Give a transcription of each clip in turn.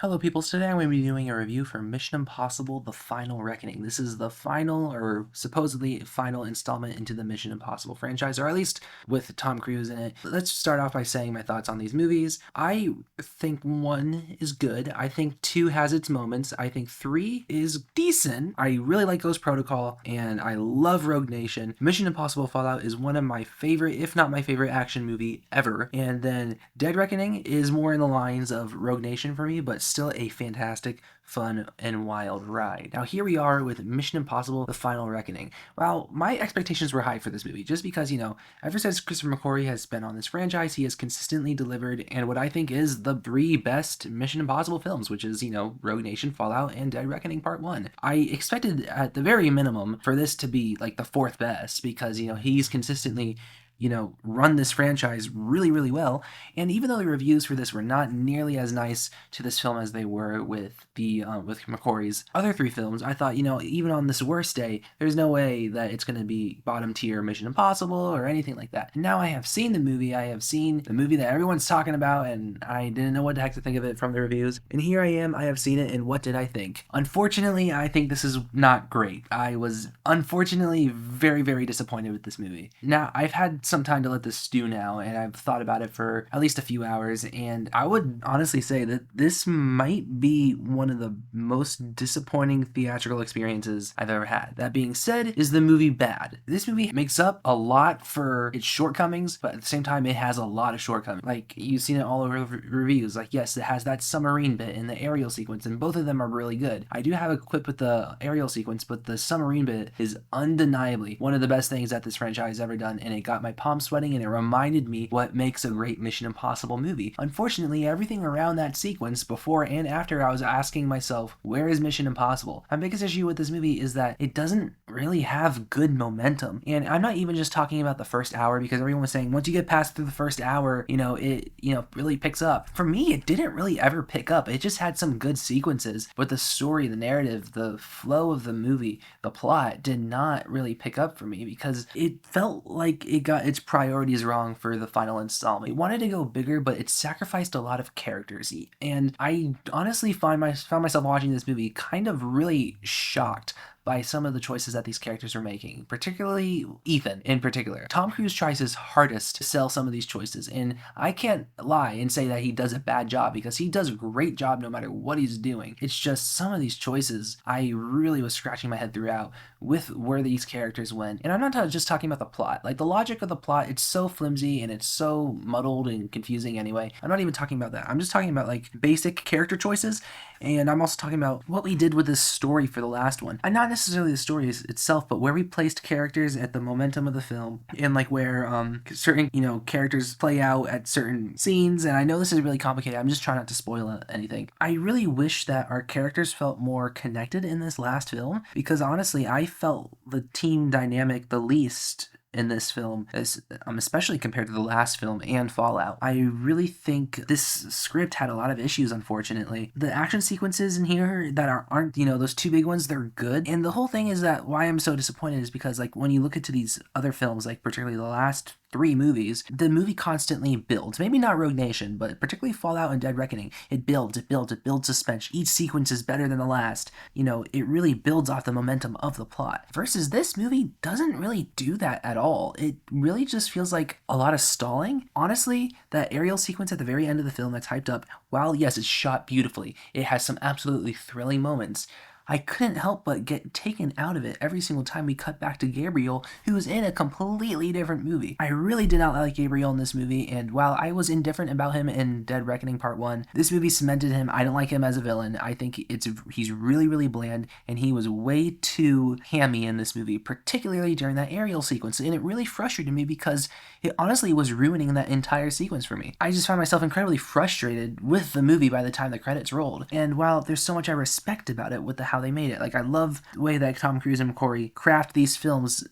Hello, peoples. Today I'm going to be doing a review for Mission Impossible: The Final Reckoning. This is the final, or supposedly final, installment into the Mission Impossible franchise, or at least with Tom Cruise in it. Let's start off by saying my thoughts on these movies. I think 1 is good. I think 2 has its moments. I think 3 is decent. I really like Ghost Protocol, and I love Rogue Nation. Mission Impossible Fallout is one of my favorite, if not my favorite, action movie ever. And then Dead Reckoning is more in the lines of Rogue Nation for me, but still a fantastic, fun, and wild ride. Now here we are with Mission Impossible: The Final Reckoning. Well, my expectations were high for this movie, just because, ever since Christopher McQuarrie has been on this franchise, he has consistently delivered, and what I think is the 3 best Mission Impossible films, which is, Rogue Nation, Fallout, and Dead Reckoning Part 1. I expected, at the very minimum, for this to be, like, the 4th best, because, he's consistently run this franchise really, really well. And even though the reviews for this were not nearly as nice to this film as they were with with McQuarrie's other 3 films, I thought, even on this worst day, there's no way that it's going to be bottom tier Mission Impossible or anything like that. And now I have seen the movie. I have seen the movie that everyone's talking about, and I didn't know what the heck to think of it from the reviews. And here I am. I have seen it, and what did I think? Unfortunately, I think this is not great. I was unfortunately very, very disappointed with this movie. Now, I've had some time to let this stew now, and I've thought about it for at least a few hours, and I would honestly say that this might be one of the most disappointing theatrical experiences I've ever had. That being said, is the movie bad? This movie makes up a lot for its shortcomings, but at the same time, it has a lot of shortcomings. Like, you've seen it all over the reviews. Like, yes, it has that submarine bit and the aerial sequence, and both of them are really good. I do have a clip with the aerial sequence, but the submarine bit is undeniably one of the best things that this franchise has ever done, and it got my palms sweating, and it reminded me what makes a great Mission Impossible movie. Unfortunately, everything around that sequence, before and after, I was asking myself, where is Mission Impossible? My biggest issue with this movie is that it doesn't really have good momentum. And I'm not even just talking about the first hour, because everyone was saying once you get past through the first hour, it really picks up. For me, it didn't really ever pick up. It just had some good sequences, but the story, the narrative, the flow of the movie, the plot did not really pick up for me, because it felt like it got its priorities wrong for the final installment. It wanted to go bigger, but it sacrificed a lot of characters. And I honestly found myself watching this movie kind of really shocked by some of the choices that these characters are making, particularly Ethan in particular. Tom Cruise tries his hardest to sell some of these choices, and I can't lie and say that he does a bad job, because he does a great job no matter what he's doing. It's just some of these choices, I really was scratching my head throughout with where these characters went. And I'm not just talking about the plot. Like, the logic of the plot, it's so flimsy and it's so muddled and confusing anyway. I'm not even talking about that. I'm just talking about, like, basic character choices, and I'm also talking about what we did with this story for the last one. And not necessarily the story itself, but where we placed characters at the momentum of the film, and like where certain characters play out at certain scenes. And I know this is really complicated. I'm just trying not to spoil anything. I really wish that our characters felt more connected in this last film, because honestly, I felt the team dynamic the least in this film, especially compared to the last film and Fallout. I really think this script had a lot of issues, unfortunately. The action sequences in here that aren't, those 2 big ones, they're good. And the whole thing is that why I'm so disappointed is because, like, when you look into these other films, like particularly the last 3 movies, the movie constantly builds. Maybe not Rogue Nation, but particularly Fallout and Dead Reckoning. It builds suspense. Each sequence is better than the last. It really builds off the momentum of the plot. Versus this movie doesn't really do that at all. It really just feels like a lot of stalling. Honestly, that aerial sequence at the very end of the film that's hyped up, while yes, it's shot beautifully, it has some absolutely thrilling moments, I couldn't help but get taken out of it every single time we cut back to Gabriel, who was in a completely different movie. I really did not like Gabriel in this movie, and while I was indifferent about him in Dead Reckoning Part 1, this movie cemented him. I don't like him as a villain. I think he's really, really bland, and he was way too hammy in this movie, particularly during that aerial sequence, and it really frustrated me because it honestly was ruining that entire sequence for me. I just found myself incredibly frustrated with the movie by the time the credits rolled, and while there's so much I respect about it with how they made it, like, I love the way that Tom Cruise and McQuarrie craft these films,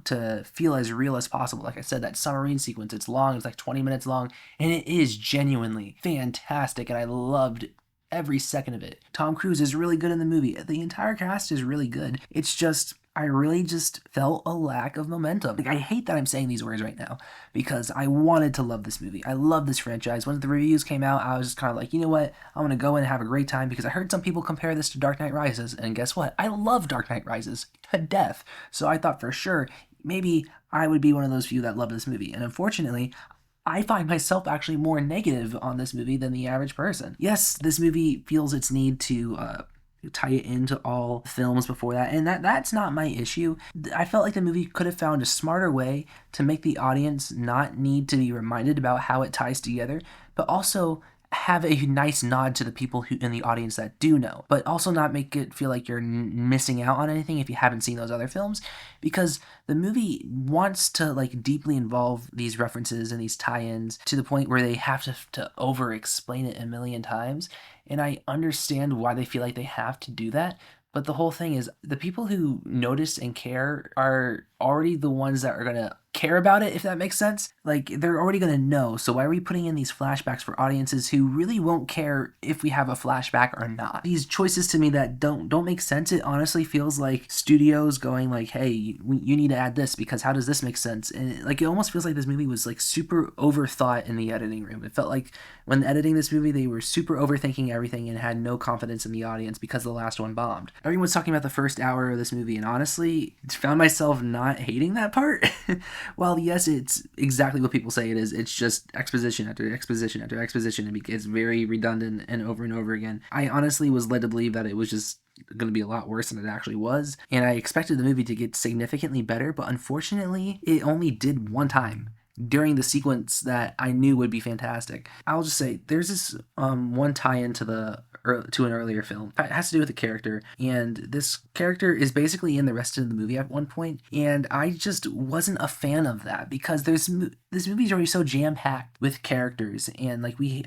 to feel as real as possible. Like I said, that submarine sequence, it's long, it's like 20 minutes long, and it is genuinely fantastic, and I loved every second of it. Tom Cruise is really good in the movie. The entire cast is really good. It's just, I really just felt a lack of momentum. Like, I hate that I'm saying these words right now because I wanted to love this movie. I love this franchise. When the reviews came out, I was just kind of like, you know what? I'm going to go in and have a great time because I heard some people compare this to Dark Knight Rises. And guess what? I love Dark Knight Rises to death. So I thought for sure maybe I would be one of those few that love this movie. And unfortunately, I find myself actually more negative on this movie than the average person. Yes, this movie feels its need to tie it into all films before that, and that's not my issue. I felt like the movie could have found a smarter way to make the audience not need to be reminded about how it ties together, but also have a nice nod to the people who in the audience that do know, but also not make it feel like you're missing out on anything if you haven't seen those other films, because the movie wants to like deeply involve these references and these tie-ins to the point where they have to over explain it a million times, and I understand why they feel like they have to do that. But the whole thing is, the people who notice and care are already the ones that are gonna care about it, if that makes sense. Like, they're already gonna know, so why are we putting in these flashbacks for audiences who really won't care if we have a flashback or not? These choices to me that don't make sense. It honestly feels like studios going like, hey, you need to add this because how does this make sense? And it almost feels like this movie was like super overthought in the editing room. It felt like when editing this movie, they were super overthinking everything and had no confidence in the audience because the last one bombed. Everyone's talking about the first hour of this movie, and honestly, found myself not hating that part. Well, yes, it's exactly what people say it is. It's just exposition after exposition after exposition, and it gets very redundant and over again. I honestly was led to believe that it was just going to be a lot worse than it actually was, and I expected the movie to get significantly better, but unfortunately, it only did one time during the sequence that I knew would be fantastic. I'll just say there's this one tie-in to an earlier film. It has to do with a character, and this character is basically in the rest of the movie at one point, and I just wasn't a fan of that because this movie is already so jam-packed with characters, and like we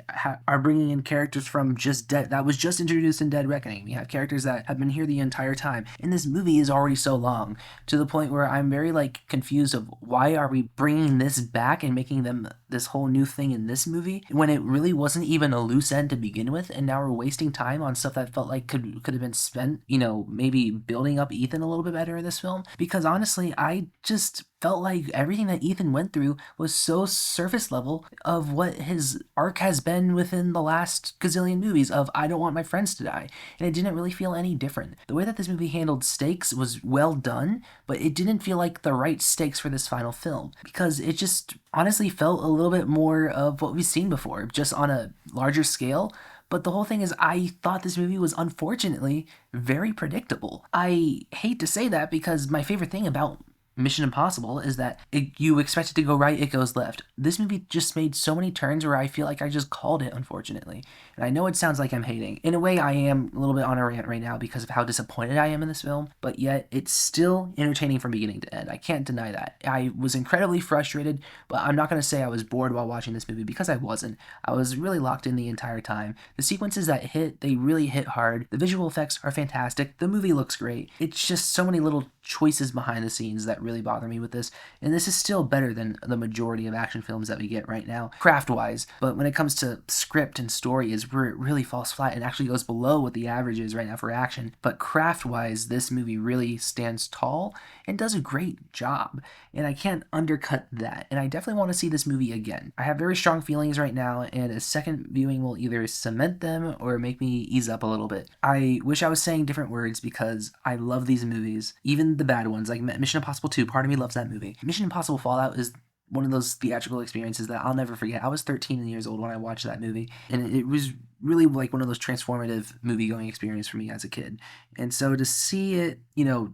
are bringing in characters from that was just introduced in Dead Reckoning. We have characters that have been here the entire time, and this movie is already so long to the point where I'm very like confused of why are we bringing this back and making them this whole new thing in this movie when it really wasn't even a loose end to begin with, and now we're wasting time on stuff that felt like could have been spent, maybe building up Ethan a little bit better in this film. Because honestly, I just felt like everything that Ethan went through was so surface level of what his arc has been within the last gazillion movies of I don't want my friends to die. And it didn't really feel any different. The way that this movie handled stakes was well done, but it didn't feel like the right stakes for this final film because it just honestly felt a little bit more of what we've seen before, just on a larger scale. But the whole thing is, I thought this movie was unfortunately very predictable. I hate to say that because my favorite thing about Mission Impossible is that you expect it to go right, it goes left. This movie just made so many turns where I feel like I just called it, unfortunately. And I know it sounds like I'm hating. In a way, I am a little bit on a rant right now because of how disappointed I am in this film, but yet it's still entertaining from beginning to end. I can't deny that. I was incredibly frustrated, but I'm not going to say I was bored while watching this movie because I wasn't. I was really locked in the entire time. The sequences that hit, they really hit hard. The visual effects are fantastic. The movie looks great. It's just so many little choices behind the scenes that really bother me with this, and this is still better than the majority of action films that we get right now, craft-wise, but when it comes to script and story is where it really falls flat and actually goes below what the average is right now for action. But craft-wise, this movie really stands tall and does a great job, and I can't undercut that, and I definitely want to see this movie again. I have very strong feelings right now, and a second viewing will either cement them or make me ease up a little bit. I wish I was saying different words because I love these movies, even the bad ones, like Mission Impossible 2. Part of me loves that movie. Mission Impossible Fallout is one of those theatrical experiences that I'll never forget. I was 13 years old when I watched that movie, and it was really like one of those transformative movie-going experiences for me as a kid. And so to see it,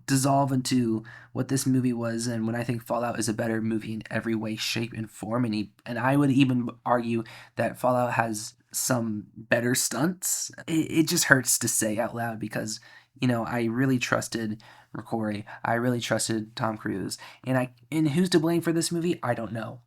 dissolve into what this movie was, and when I think Fallout is a better movie in every way, shape, and form, and I would even argue that Fallout has some better stunts, it just hurts to say out loud because I really trusted Corey. I really trusted Tom Cruise. And who's to blame for this movie? I don't know.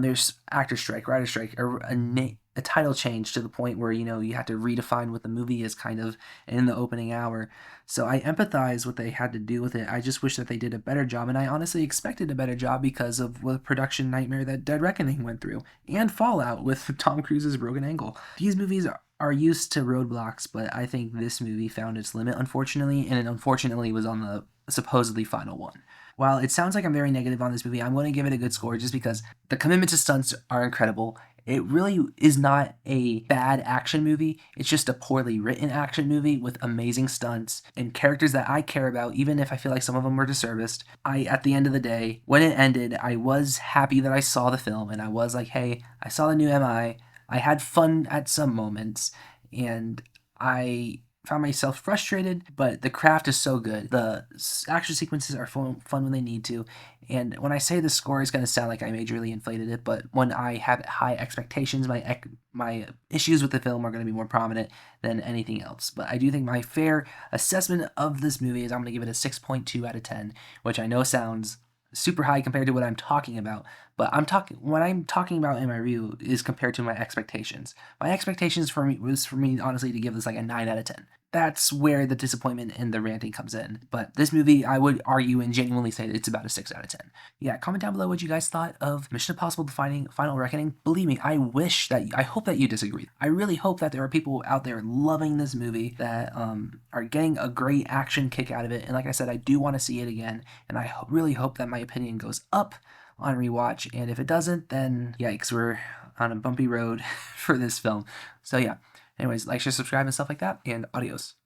There's actor strike, writer strike, a title change to the point where, you have to redefine what the movie is kind of in the opening hour. So I empathize what they had to do with it. I just wish that they did a better job, and I honestly expected a better job because of the production nightmare that Dead Reckoning went through, and Fallout with Tom Cruise's broken ankle. These movies are used to roadblocks, but I think this movie found its limit, unfortunately, and it unfortunately was on the supposedly final one. While it sounds like I'm very negative on this movie, I'm going to give it a good score just because the commitment to stunts are incredible. It really is not a bad action movie. It's just a poorly written action movie with amazing stunts and characters that I care about, even if I feel like some of them were disserviced. At the end of the day, when it ended, I was happy that I saw the film and I was like, hey, I saw the new MI. I had fun at some moments and I found myself frustrated, but the craft is so good. The action sequences are fun when they need to. And when I say the score is going to sound like I majorly inflated it, but when I have high expectations, my issues with the film are going to be more prominent than anything else. But I do think my fair assessment of this movie is I'm going to give it a 6.2 out of 10, which I know sounds super high compared to what I'm talking about, but what I'm talking about in my review is compared to my expectations. My expectations for me honestly to give this like a 9 out of 10. That's where the disappointment in the ranting comes in. But this movie, I would argue and genuinely say that it's about a 6 out of 10. Yeah, comment down below what you guys thought of Mission Impossible Defining Final Reckoning. Believe me, I hope that you disagree. I really hope that there are people out there loving this movie that are getting a great action kick out of it. And like I said, I do want to see it again. And I really hope that my opinion goes up on rewatch. And if it doesn't, then yikes, we're on a bumpy road for this film. So yeah. Anyways, like, share, subscribe, and stuff like that. And adios.